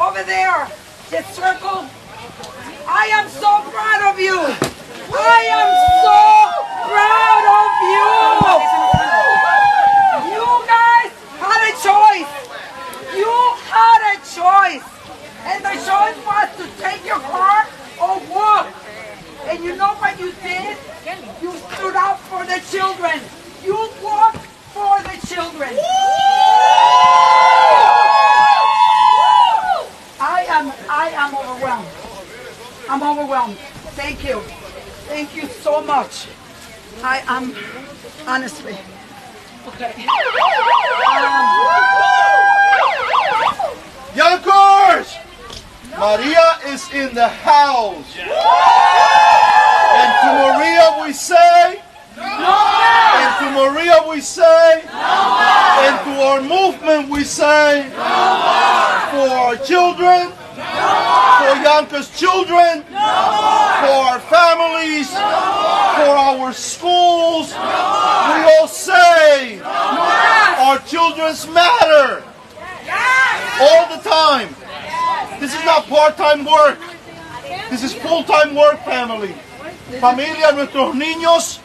over there, just circle. I am so proud of you. I am so proud of you. You guys had a choice. You had a choice. And the choice was to take your car or walk. And you know what you did? You stood up for the children. You walked for the children. I am overwhelmed. I'm overwhelmed. Thank you. Thank you so much. I am, honestly. Okay. Yonkers! Maria is in the house. And to Maria we say, and to Maria we say, and to our movement we say, for our children, for Yonkers children, for our families, for our schools, we all say, our children's matter. All the time. This is not part-time work. This is full-time work, family. Familia, nuestros niños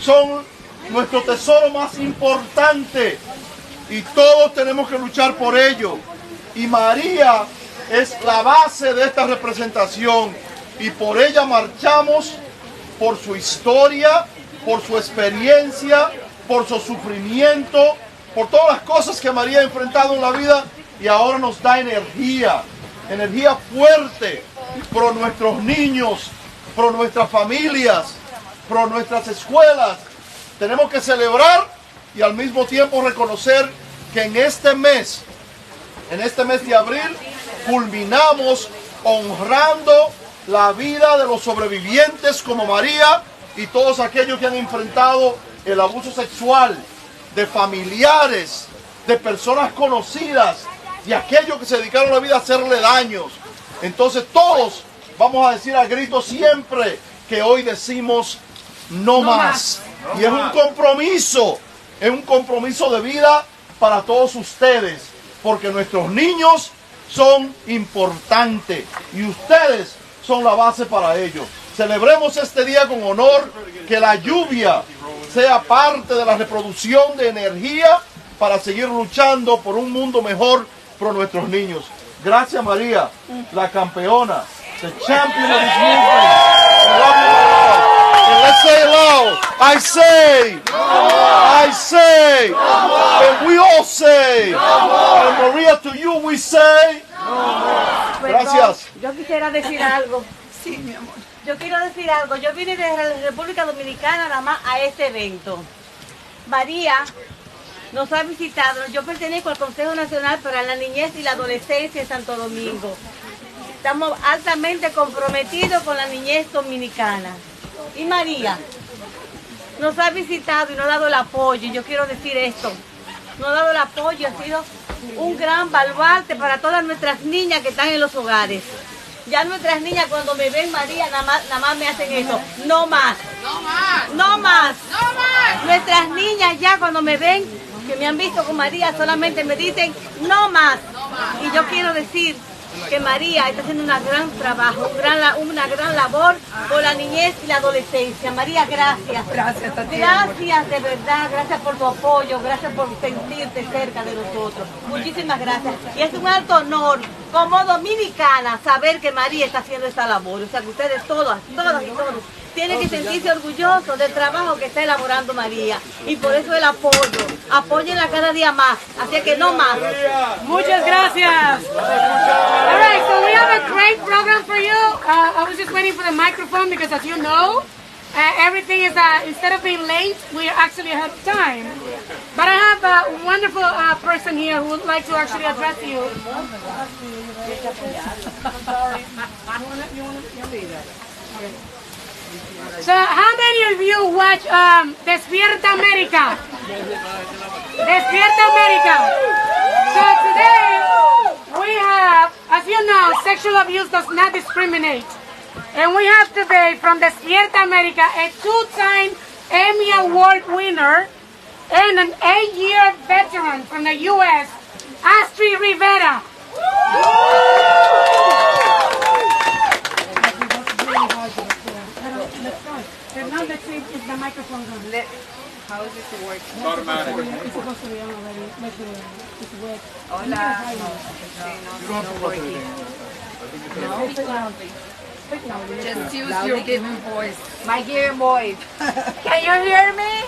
son nuestro tesoro más importante y todos tenemos que luchar por ello. Y María es la base de esta representación y por ella marchamos, por su historia, por su experiencia, por su sufrimiento, por todas las cosas que María ha enfrentado en la vida y ahora nos da energía fuerte por nuestros niños, por nuestras familias, por nuestras escuelas. Tenemos que celebrar y al mismo tiempo reconocer que en este mes de abril, culminamos honrando la vida de los sobrevivientes como María y todos aquellos que han enfrentado el abuso sexual de familiares, de personas conocidas, y aquellos que se dedicaron la vida a hacerle daños. Entonces todos vamos a decir a grito siempre que hoy decimos no más. Y es un compromiso de vida para todos ustedes, porque nuestros niños son importantes y ustedes son la base para ellos. Celebremos este día con honor, que la lluvia sea parte de la reproducción de energía para seguir luchando por un mundo mejor por nuestros niños. Gracias, María, la campeona, the champion of this movement. I love you all. And let's say it loud. I say, and we all say, and María, to you we say. Gracias. Yo quisiera decir algo. Sí, mi amor. Yo quiero decir algo. Yo vine de la República Dominicana nada más a este evento. María nos ha visitado. Yo pertenezco al Consejo Nacional para la Niñez y la Adolescencia en Santo Domingo. Estamos altamente comprometidos con la niñez dominicana. Y María nos ha visitado y nos ha dado el apoyo. Y yo quiero decir esto. Nos ha dado el apoyo. Ha sido un gran baluarte para todas nuestras niñas que están en los hogares. Ya nuestras niñas cuando me ven María nada más me hacen eso. No más. No más. No más. No más. Nuestras niñas ya cuando me ven, que me han visto con María, solamente me dicen no más. Y yo quiero decir que María está haciendo un gran trabajo, una gran labor por la niñez y la adolescencia. María, gracias. Gracias, Tatiana. Gracias de verdad, gracias por tu apoyo, gracias por sentirte cerca de nosotros. Muchísimas gracias. Y es un alto honor como dominicana saber que María está haciendo esta labor. O sea que ustedes todas y todos tienen que sentirse orgullosos del trabajo que está elaborando María. Y por eso el apoyo. Apóyenla cada día más. Así que no más. Muchas gracias. All right, so we have a great program for you. I was just waiting for the microphone because, as you know, everything is, instead of being late, we are actually ahead of time. But I have a wonderful person here who would like to actually address you. So, how many of you watch Despierta América? Despierta América. So today we have, as you know, sexual abuse does not discriminate. And we have today from Despierta América a 2-time Emmy Award winner and an 8-year veteran from the U.S., Astrid Rivera. Just use your giving voice. My giving voice. Can you hear me?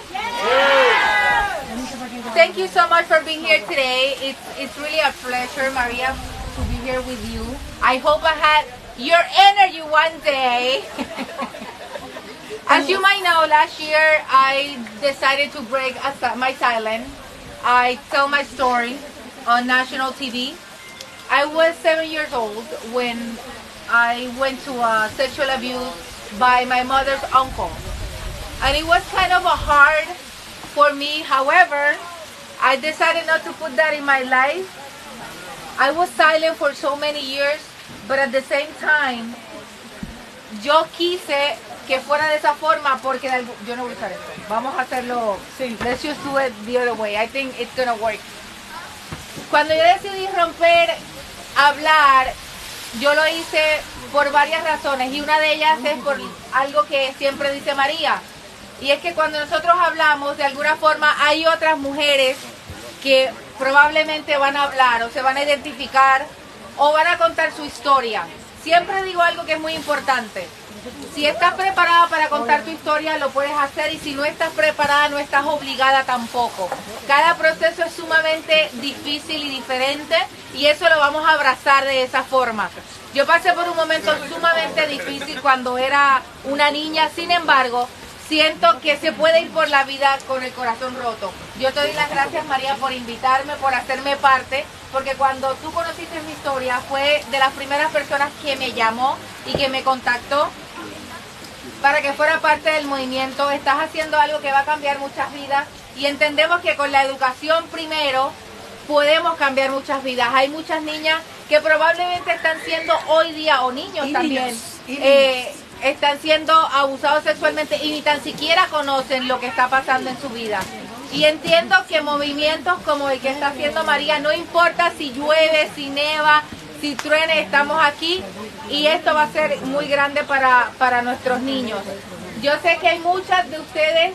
Thank you so much for being here today. It's really a pleasure, Maria, to be here with you. I hope I had your energy one day. As you might know, last year I decided to break my silence. I tell my story on national TV. I was 7 years old when I went to sexual abuse by my mother's uncle. And it was kind of hard for me. However, I decided not to put that in my life. I was silent for so many years, but at the same time, yo quise que fuera de esa forma porque yo no voy a usar esto. Vamos a hacerlo. Let's just do it the other way. I think it's gonna work. Cuando yo decidí romper, hablar, yo lo hice por varias razones y una de ellas es por algo que siempre dice María. Y es que cuando nosotros hablamos, de alguna forma hay otras mujeres que probablemente van a hablar o se van a identificar o van a contar su historia. Siempre digo algo que es muy importante. Si estás preparada para contar tu historia, lo puedes hacer, y si no estás preparada, no estás obligada tampoco. Cada proceso es sumamente difícil y diferente, y eso lo vamos a abrazar de esa forma. Yo pasé por un momento sumamente difícil cuando era una niña, sin embargo, siento que se puede ir por la vida con el corazón roto. Yo te doy las gracias, María, por invitarme, por hacerme parte, porque cuando tú conociste mi historia, fue de las primeras personas que me llamó y que me contactó para que fuera parte del movimiento. Estás haciendo algo que va a cambiar muchas vidas, y entendemos que con la educación primero podemos cambiar muchas vidas. Hay muchas niñas que probablemente están siendo hoy día, o niños también, están siendo abusados sexualmente y ni tan siquiera conocen lo que está pasando en su vida. Y entiendo que movimientos como el que está haciendo María, no importa si llueve, si neva, si truene, estamos aquí, y esto va a ser muy grande para nuestros niños. Yo sé que hay muchas de ustedes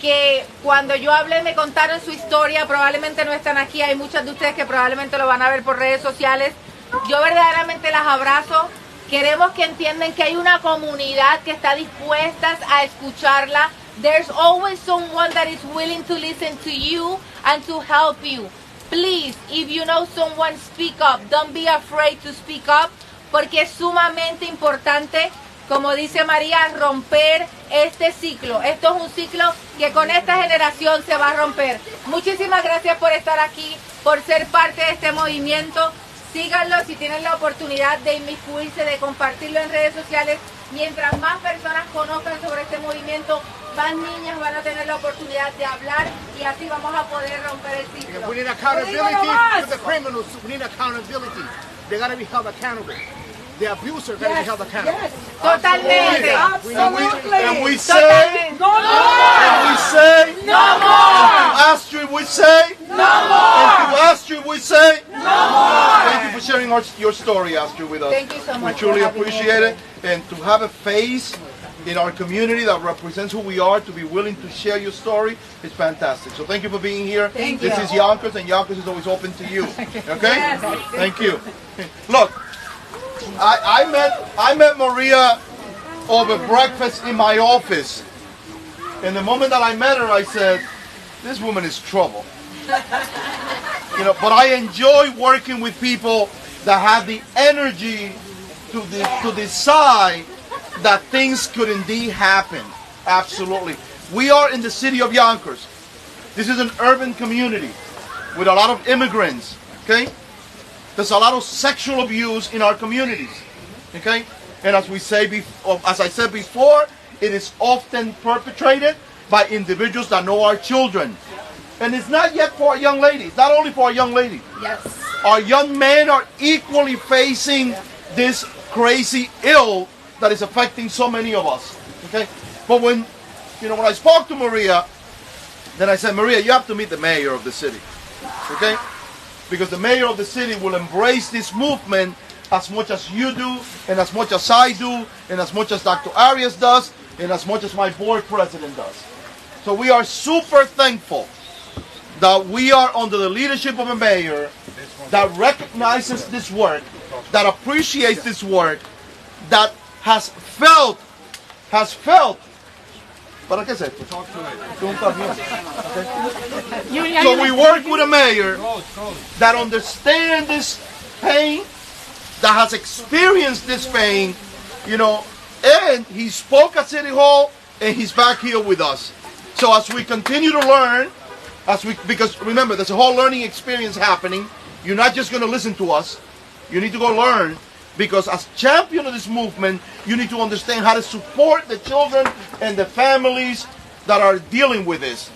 que cuando yo hablé me contaron su historia, probablemente no están aquí, hay muchas de ustedes que probablemente lo van a ver por redes sociales. Yo verdaderamente las abrazo. Queremos que entiendan que hay una comunidad que está dispuesta a escucharla. There's always someone that is willing to listen to you and to help you. Please, if you know someone, speak up. Don't be afraid to speak up, porque es sumamente importante, como dice María, romper este ciclo. Esto es un ciclo que con esta generación se va a romper. Muchísimas gracias por estar aquí, por ser parte de este movimiento. Síganlo si tienen la oportunidad de inmiscuirse, de compartirlo en redes sociales. Mientras más personas conozcan sobre este movimiento, más niñas van a tener la oportunidad de hablar, y así vamos a poder romper el ciclo. We need accountability for the criminals. We need accountability. They got to be held accountable. The abuser got to be held accountable. Yes. Totalmente. Absolutely. And we say, No more. and we say, No more. and to Astrid we say, No more. and to Astrid we say, No more. thank you for sharing your story, Astrid, with us. Thank you so much We truly for having me appreciate here. it. And to have a face in our community that represents who we are, to be willing to share your story, is fantastic. So thank you for being here. Thank This you. is Yonkers, and Yonkers is always open to you. Okay? Thank you. Look, I met Maria over breakfast in my office. And the moment that I met her, I said, this woman is trouble. You know, but I enjoy working with people that have the energy to decide that things could indeed happen. Absolutely. We are in the city of Yonkers. This is an urban community with a lot of immigrants. Okay? There's a lot of sexual abuse in our communities. Okay? And as I said before, it is often perpetrated by individuals that know our children. And it's not yet for our young ladies. Not only for our young ladies. Yes. Our young men are equally facing this crazy ill that is affecting so many of us. Okay? But when I spoke to Maria, then I said, Maria, you have to meet the mayor of the city. Okay? Because the mayor of the city will embrace this movement as much as you do, and as much as I do, and as much as Dr. Arias does, and as much as my board president does. So we are super thankful that we are under the leadership of a mayor that recognizes this work, that appreciates this work, that has felt. ¿Para qué es esto? Okay. So we work with a mayor that understands this pain, that has experienced this pain, you know, and he spoke at City Hall and he's back here with us. So as we continue to learn, because remember, there's a whole learning experience happening. You're not just going to listen to us. You need to go learn, because as champion of this movement, you need to understand how to support the children and the families that are dealing with this.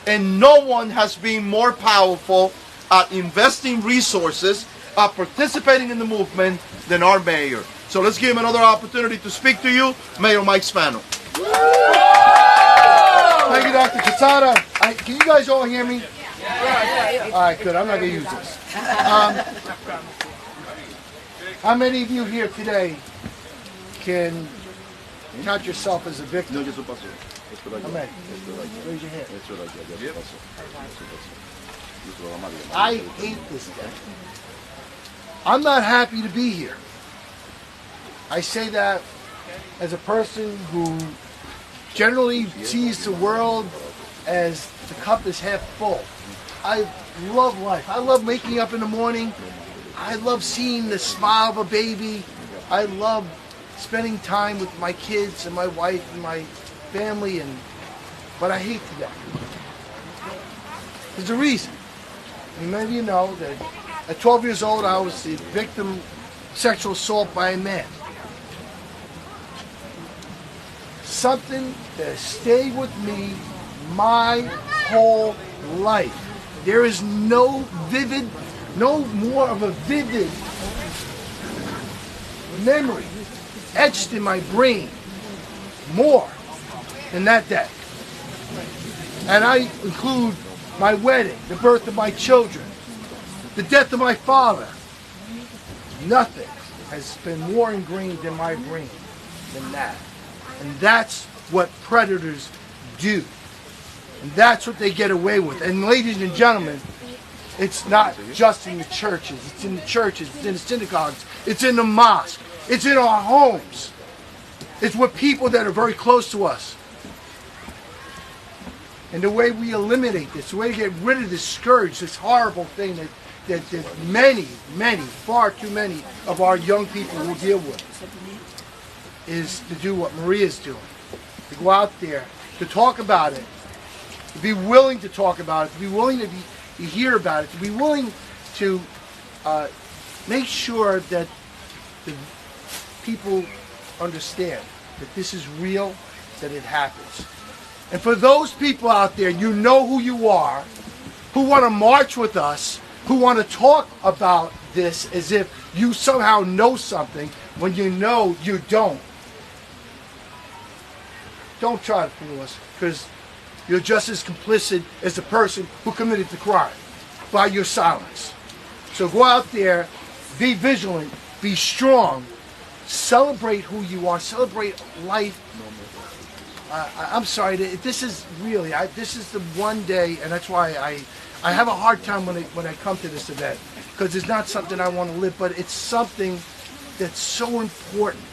And no one has been more powerful at investing resources, at participating in the movement than our mayor. So let's give him another opportunity to speak to you, Mayor Mike Spano. Thank you, Dr. Casada. Can you guys all hear me? All right, good. I'm not going to use this. How many of you here today can count yourself as a victim? Amen. Raise your hand. I hate this day. I'm not happy to be here. I say that as a person who generally sees the world as the cup is half full. I love life. I love waking up in the morning. I love seeing the smile of a baby. I love spending time with my kids and my wife and my family, but I hate today. There's a reason. Many of you know that at 12 years old I was the victim of sexual assault by a man. Something that stayed with me my whole life. There is no more of a vivid memory etched in my brain more than that day. And I include my wedding, the birth of my children, the death of my father. Nothing has been more ingrained in my brain than that. And that's what predators do. And that's what they get away with. And ladies and gentlemen, it's not just in the churches. It's in the churches, it's in the synagogues, it's in the mosque, it's in our homes. It's with people that are very close to us. And the way we eliminate this, the way to get rid of this scourge, this horrible thing that many, far too many of our young people will deal with, is to do what Maria's doing. To go out there, to talk about it, to be willing to talk about it, to be willing to hear about it, to be willing to make sure that the people understand that this is real, that it happens. And for those people out there, you know who you are, who want to march with us, who want to talk about this as if you somehow know something when you know you don't. Don't try to fool us, because you're just as complicit as the person who committed the crime by your silence. So go out there, be vigilant, be strong, celebrate who you are, celebrate life. I'm sorry, this is really, this is the one day, and that's why I have a hard time when I come to this event, because it's not something I want to live, but it's something that's so important.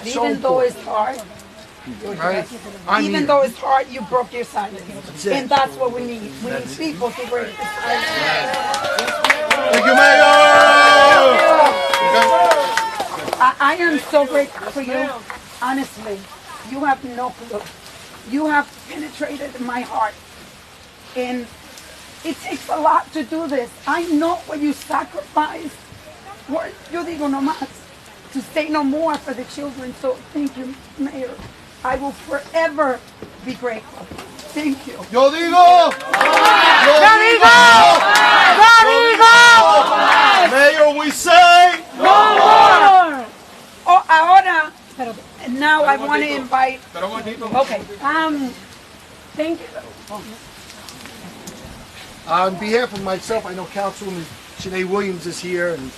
Even though it's hard, right? even though it's hard, you broke your silence. And that's what we need. We need people to break the silence. Thank you, Mayor! I am so grateful for you. Honestly, you have no clue. You have penetrated my heart. And it takes a lot to do this. I know what you sacrificed. Yo digo no más. To say no more for the children. So thank you, Mayor. I will forever be grateful. Thank you. Yo digo! Yo digo! Mayor, we say no more! Oh, ahora, now I want to invite. Okay. Thank you. On behalf of myself, I know Councilwoman Shanae Williams is here, and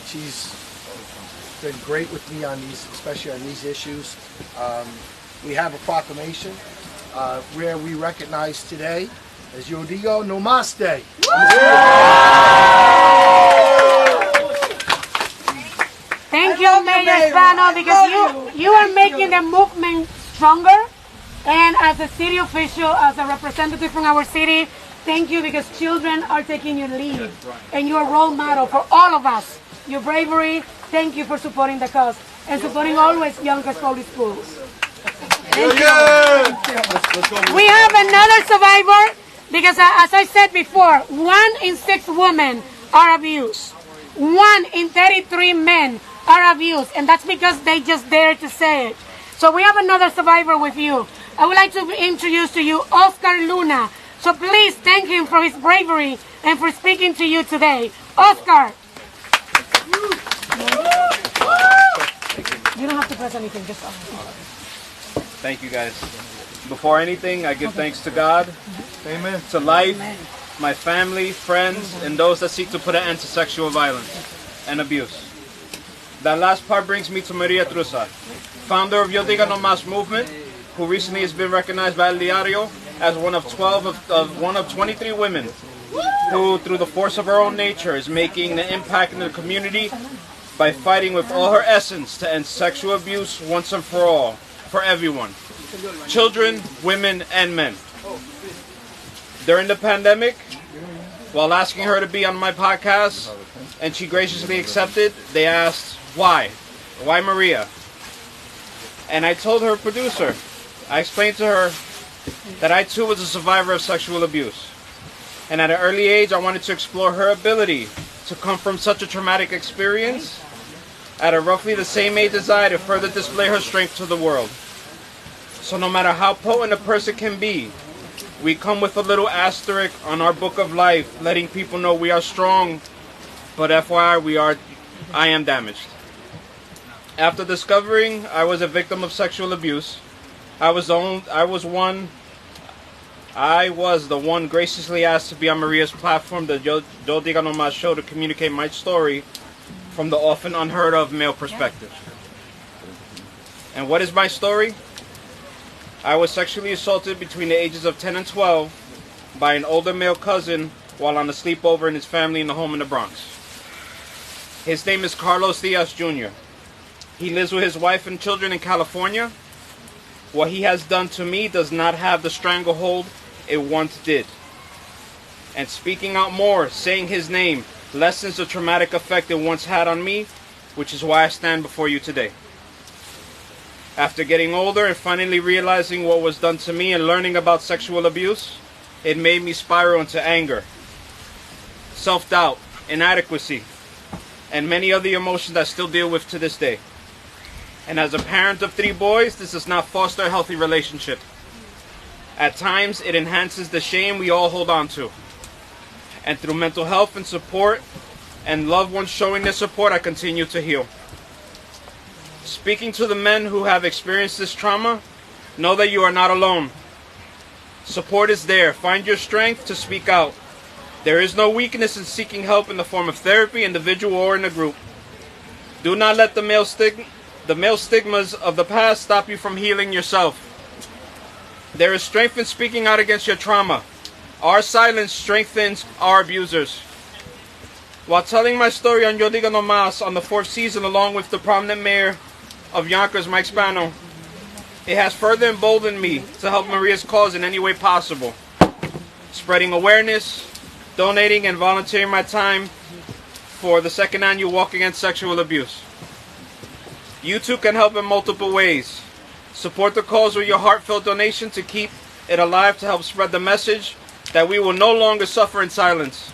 she's been great with me on these, especially on these issues. We have a proclamation where we recognize today as Yo Digo No Mas Day. Thank you, Mayor Spano, because you are making the movement stronger. And as a city official, as a representative from our city, thank you, because children are taking your lead. And you're a role model for all of us. Your bravery, thank you for supporting the cause. And supporting always Yonkers Public Schools. Thank you. We have another survivor, because as I said before, 1 in 6 women are abused. 1 in 33 men are abused, and that's because they just dare to say it. So we have another survivor with you. I would like to introduce to you Oscar Luna. So please thank him for his bravery and for speaking to you today. Oscar. You don't have to press anything, just Thank you, guys. Before anything, I give thanks to God, Amen. to life, my family, friends, and those that seek to put an end to sexual violence and abuse. That last part brings me to Maria Trusa, founder of Yo Digo No Mas movement, who recently has been recognized by El Diario as one of 23 women who, through the force of her own nature, is making an impact in the community by fighting with all her essence to end sexual abuse once and for all, for everyone, children, women, and men. During the pandemic, while asking her to be on my podcast, and she graciously accepted, they asked, why? Why Maria? And I told her producer, I explained to her that I too was a survivor of sexual abuse. And at an early age, I wanted to explore her ability to come from such a traumatic experience at a roughly the same age as I to further display her strength to the world. So no matter how potent a person can be, we come with a little asterisk on our book of life, letting people know we are strong, but FYI, I am damaged. After discovering I was a victim of sexual abuse, I was the one graciously asked to be on Maria's platform, the Yo Digo No Mas show, to communicate my story from the often unheard of male perspective. And what is my story? I was sexually assaulted between the ages of 10 and 12 by an older male cousin while on a sleepover in his family in the home in the Bronx. His name is Carlos Diaz Jr. He lives with his wife and children in California. What he has done to me does not have the stranglehold it once did. And speaking out more, saying his name, lessens the traumatic effect it once had on me, which is why I stand before you today. After getting older and finally realizing what was done to me and learning about sexual abuse, it made me spiral into anger, self-doubt, inadequacy, and many other emotions I still deal with to this day. And as a parent of 3 boys, this does not foster a healthy relationship. At times, it enhances the shame we all hold on to. And through mental health and support, and loved ones showing their support, I continue to heal. Speaking to the men who have experienced this trauma, know that you are not alone. Support is there. Find your strength to speak out. There is no weakness in seeking help in the form of therapy, individual or in a group. Do not let the male stigmas of the past stop you from healing yourself. There is strength in speaking out against your trauma. Our silence strengthens our abusers. While telling my story on Yo Digo No Mas on the 4th season along with the prominent mayor of Yonkers, Mike Spano, it has further emboldened me to help Maria's cause in any way possible. Spreading awareness, donating and volunteering my time for the 2nd annual Walk Against Sexual Abuse. You too can help in multiple ways. Support the cause with your heartfelt donation to keep it alive, to help spread the message that we will no longer suffer in silence.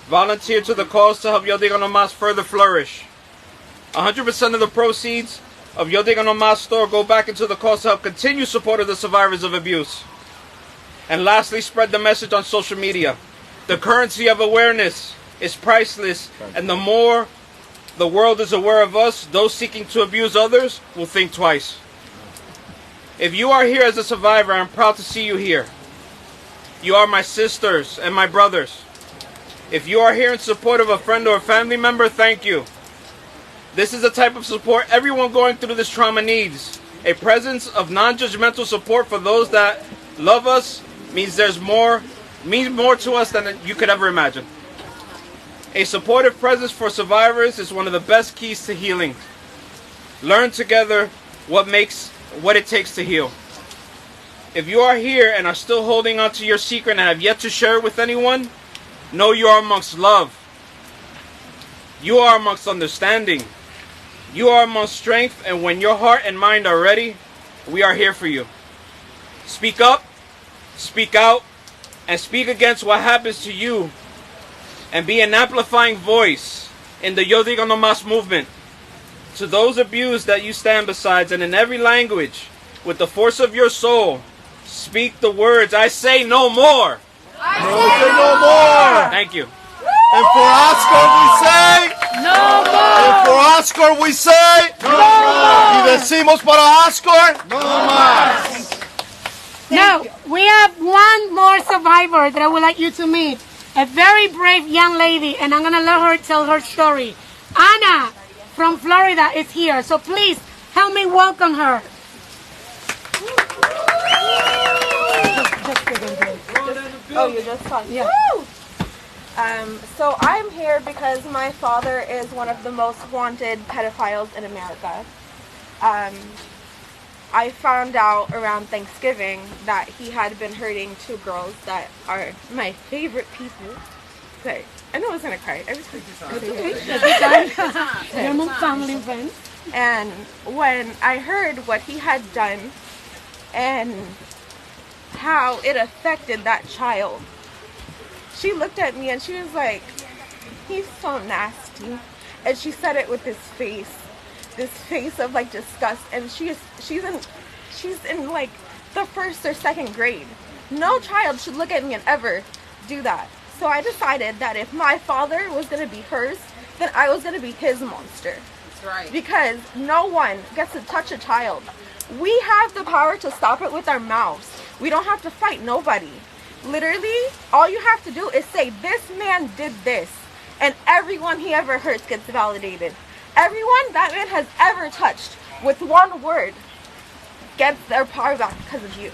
Volunteer to the cause to help Yo Digo No Mas further flourish. 100% of the proceeds of Yo Digo No Mas store go back into the cause to help continue support of the survivors of abuse. And lastly, spread the message on social media. The currency of awareness is priceless, and the more the world is aware of us, those seeking to abuse others will think twice. If you are here as a survivor, I'm proud to see you here. You are my sisters and my brothers. If you are here in support of a friend or a family member, thank you. This is the type of support everyone going through this trauma needs. A presence of non-judgmental support for those that love us means there's more means more to us than you could ever imagine. A supportive presence for survivors is one of the best keys to healing. Learn together what it takes to heal. If you are here and are still holding on to your secret and have yet to share it with anyone, know you are amongst love. You are amongst understanding. You are amongst strength, and when your heart and mind are ready, we are here for you. Speak up, speak out, and speak against what happens to you, and be an amplifying voice in the Yo Digo No Mas movement. To those abused that you stand beside, and in every language, with the force of your soul, speak the words, I say no more. I say no more. Thank you. And for Oscar we say, No more. and for Oscar we say, No more. y decimos para Oscar, no más. Now, we have one more survivor that I would like you to meet. A very brave young lady, and I'm going to let her tell her story. Anna from Florida is here, so please help me welcome her. Oh, you're just talking. Yeah. Woo! So I'm here because my father is one of the most wanted pedophiles in America. I found out around Thanksgiving that he had been hurting two girls that are my favorite people. But I know I was gonna cry. I was They're my family and friends. And when I heard what he had done and how it affected that child, she looked at me and she was like, he's so nasty. And she said it with this face of like disgust. And she's in like the first or second grade. No child should look at me and ever do that. So I decided that if my father was gonna be hers, then I was gonna be his monster. That's right. Because no one gets to touch a child. We have the power to stop it with our mouths. We don't have to fight nobody. Literally, all you have to do is say, this man did this, and everyone he ever hurts gets validated. Everyone that man has ever touched with one word gets their power back because of you.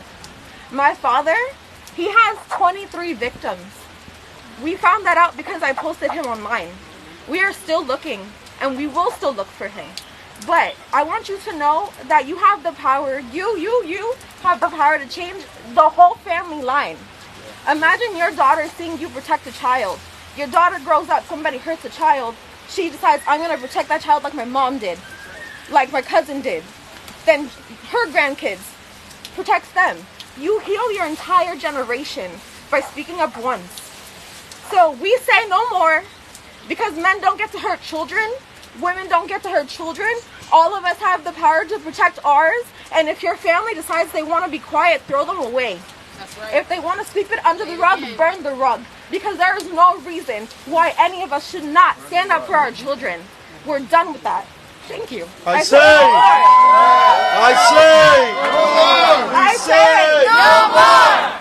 My father, he has 23 victims. We found that out because I posted him online. We are still looking, and we will still look for him. But I want you to know that you have the power, you have the power to change the whole family line. Imagine your daughter seeing you protect a child. Your daughter grows up, somebody hurts a child, she decides, I'm going to protect that child like my mom did, like my cousin did. Then her grandkids protects them. You heal your entire generation by speaking up once. So we say no more, because men don't get to hurt children, women don't get to hurt children. All of us have the power to protect ours, and if your family decides they want to be quiet, throw them away. That's right. If they want to sweep it under the rug, burn the rug. Because there is no reason why any of us should not stand up for our children. We're done with that. Thank you. I say no more.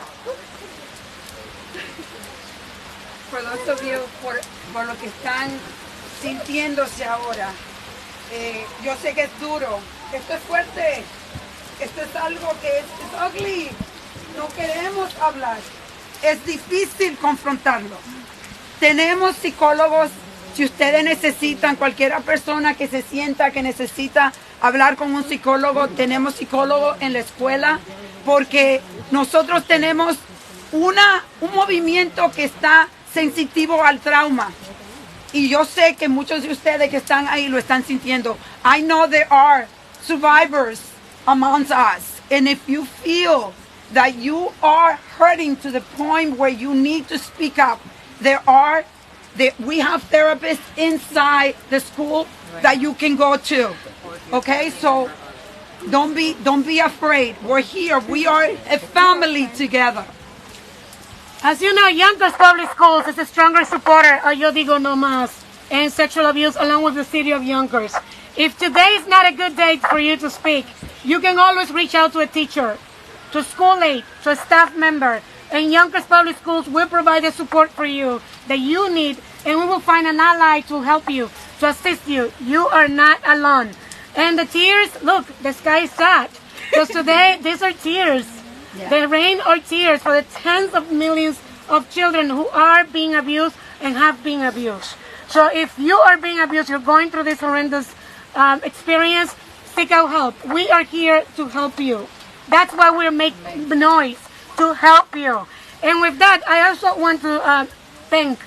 For those of you, por lo que están sintiéndose ahora, yo sé que es duro, esto es fuerte, esto es algo que es ugly, no queremos hablar, es difícil confrontarlo. Tenemos psicólogos, si ustedes necesitan, cualquier persona que se sienta que necesita hablar con un psicólogo, tenemos psicólogos en la escuela, porque nosotros tenemos un movimiento que está sensitivo al trauma. Y yo sé que muchos de ustedes que están ahí lo están sintiendo. I know there are survivors amongst us. And if you feel that you are hurting to the point where you need to speak up, we have therapists inside the school that you can go to. Okay, so don't be afraid. We're here. We are a family together. As you know, Yonkers Public Schools is a stronger supporter of Yo Digo No Mas and sexual abuse, along with the city of Yonkers. If today is not a good day for you to speak, you can always reach out to a teacher, to a school aide, to a staff member, and Yonkers Public Schools will provide the support for you that you need, and we will find an ally to help you, to assist you. You are not alone. And the tears, look, the sky is sad. Because today, these are tears. Yeah. The rain or tears for the tens of millions of children who are being abused and have been abused. So if you are being abused, you're going through this horrendous experience, seek out help. We are here to help you. That's why we're making noise, to help you. And with that, I also want to thank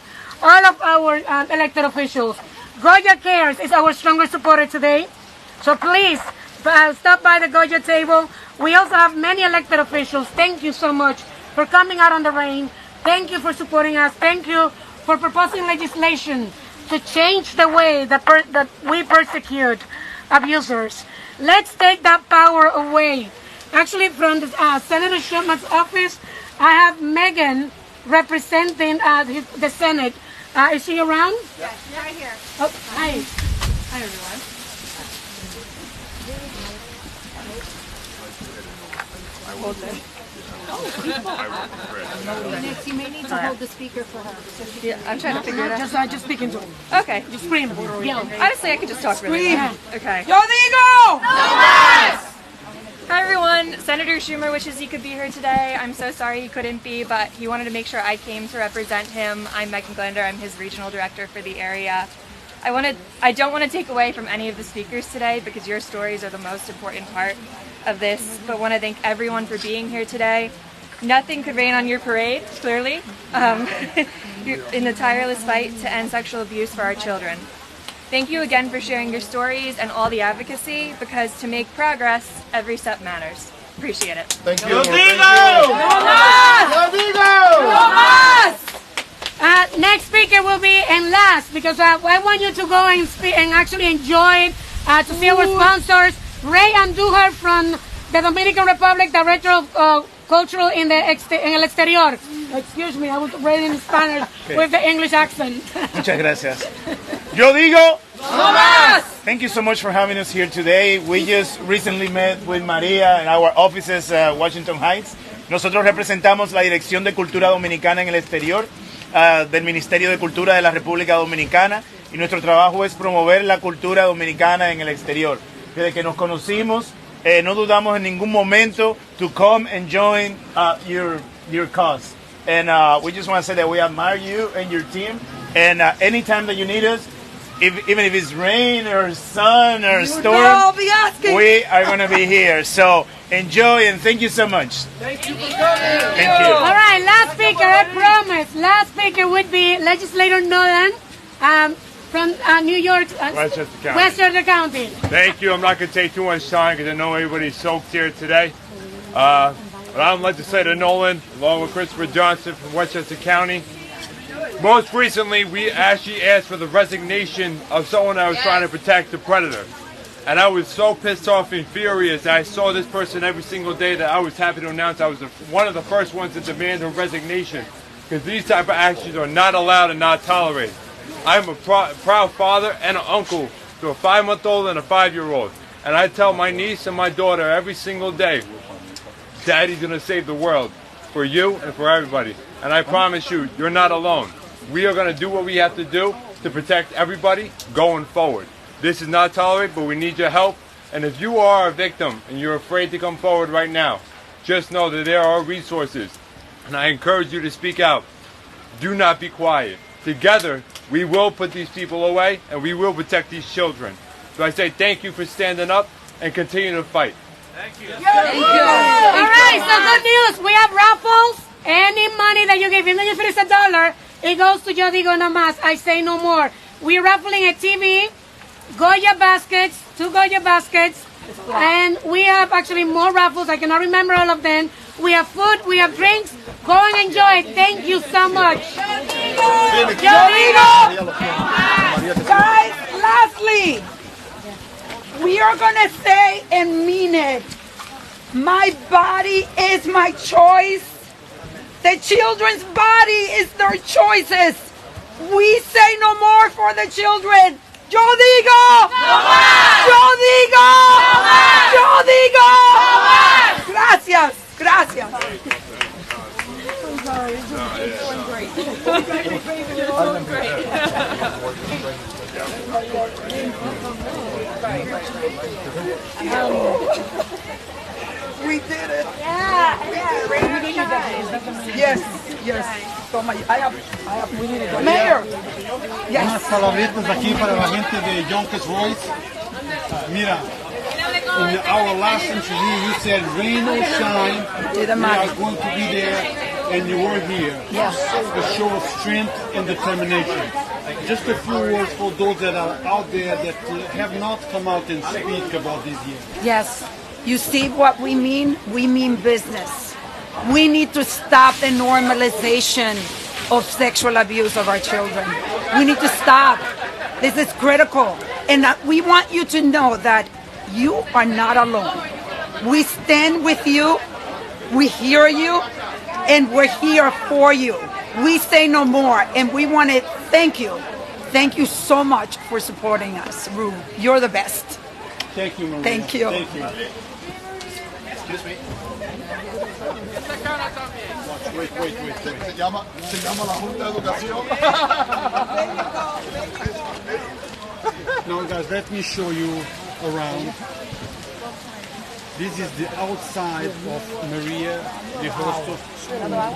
all of our elected officials. Goya Cares is our strongest supporter today. So please, stop by the Goya table. We also have many elected officials. Thank you so much for coming out on the rain. Thank you for supporting us. Thank you for proposing legislation to change the way that we persecute abusers. Let's take that power away. Actually, from Senator Schumer's office, I have Megan representing the Senate. Is she around? Yes, right here. Oh, hi. Hi, everyone. Next, you may need to hold the speaker for her. So Yeah, I'm trying to figure it out. Just speak into it. Okay. Just scream. Yell. Honestly, I could just talk really well. Okay. Yo digo! Hi everyone, Senator Schumer wishes he could be here today. I'm so sorry he couldn't be, but he wanted to make sure I came to represent him. I'm Megan Glander, I'm his regional director for the area. I don't want to take away from any of the speakers today because your stories are the most important part of this, but want to thank everyone for being here today. Nothing could rain on your parade, clearly, in the tireless fight to end sexual abuse for our children. Thank you again for sharing your stories and all the advocacy, because to make progress, every step matters. Appreciate it. Thank you. Yo digo! Next speaker will be and last, because I want you to go and speak and actually enjoy to see our sponsors. Ray Andújar from the Dominican Republic, Director of Cultural in el Exterior. Excuse me, I was reading in Spanish with the English accent. Muchas gracias. Yo digo, No más! thank you so much for having us here today. We just recently met with Maria in our offices, Washington Heights. Nosotros representamos la Dirección de Cultura Dominicana en el Exterior del Ministerio de Cultura de la República Dominicana, y nuestro trabajo es promover la cultura dominicana en el exterior. Desde que nos conocimos, no dudamos en ningún momento to come and join your cause. And we just want to say that we admire you and your team. And anytime that you need us, even if it's rain or sun or storm, we are going to be here. So enjoy and thank you so much. Thank you for coming. Thank you. All right, last speaker, I promise. Last speaker would be Legislator Nolan from New York, Westchester County. Thank you. I'm not going to take too much time because I know everybody's soaked here today. But I'm Legislator Nolan, along with Christopher Johnson from Westchester County. Most recently, we actually asked for the resignation of someone that was trying to protect the predator. And I was so pissed off and furious that I saw this person every single day that I was happy to announce I was one of the first ones to demand a resignation, because these type of actions are not allowed and not tolerated. I'm a proud father and an uncle to a 5-month-old and a 5-year-old. And I tell my niece and my daughter every single day, Daddy's going to save the world for you and for everybody. And I promise you, you're not alone. We are going to do what we have to do to protect everybody going forward. This is not tolerated, but we need your help. And if you are a victim and you're afraid to come forward right now, just know that there are resources. And I encourage you to speak out. Do not be quiet. Together, we will put these people away and we will protect these children. So I say thank you for standing up and continue to fight. Thank you. Thank you. All right, so good news. We have raffles. Any money that you give, even if it's $1, it goes to Yo Digo No Más. I say no more. We're raffling a TV, Goya baskets, 2 Goya baskets, and we have actually more raffles. I cannot remember all of them. We have food, we have drinks. Go and enjoy. Thank you so much. Yo digo! Guys, lastly, we are going to say and mean it. My body is my choice. The children's body is their choices. We say no more for the children. Yo digo! No más! Yo digo! No más! Yo digo! No más! Gracias. Gracias. I'm sorry. It's going great. We did it. Yeah. Yes. Yes. So we need to go. Mayor. Yes. Unas palabritas aquí para la gente de Yonkers Royce. Mira, in our last interview you said rain or shine, we are going to be there, and you were here. Yes. A show of strength and determination. Just a few words for those that are out there that have not come out and speak about this year. Yes. You see what we mean? We mean business. We need to stop the normalization of sexual abuse of our children. We need to stop. This is critical. And we want you to know that you are not alone. We stand with you, we hear you, and we're here for you. We say no more, and we want to thank you. Thank you so much for supporting us, Rue. You're the best. Thank you, Maria. Thank you. Thank you. Excuse me. Wait. Se llama la Junta de Educación. Now, guys, let me show you around. This is the outside of Maria de Hostos School. Now,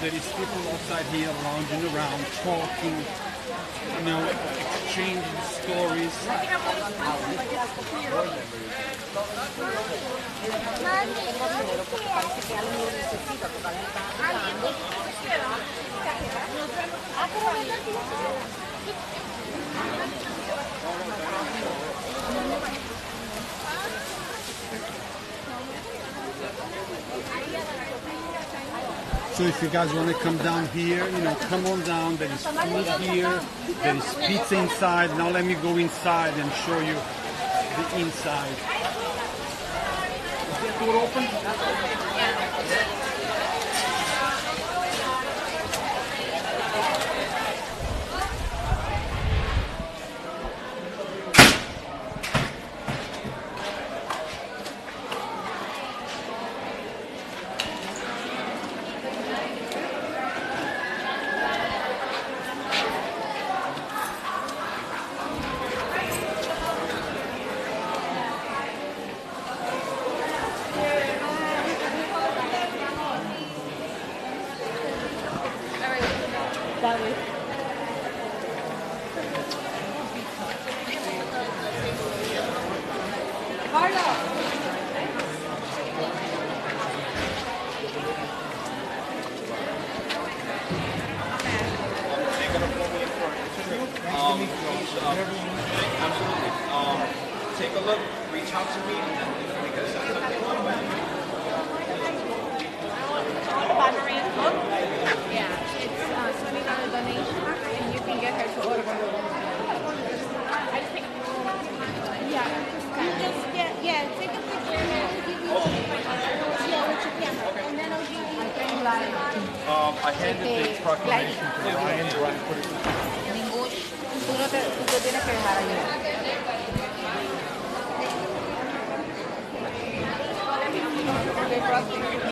there is people outside here lounging around, talking, exchanging stories. So if you guys want to come down here, come on down. There is food here. There is pizza inside. Now let me go inside and show you the inside. Is that door open? Take a look, reach out to me, and then we can set something up. About Maria's book? Yeah, it's $20 donation, and you can get her to order one. I just take a picture. Yeah, take a picture and I'll give you with your camera. And then I'll give you I handed the proclamation to Ryan. Tú no tienes que dejar ahí.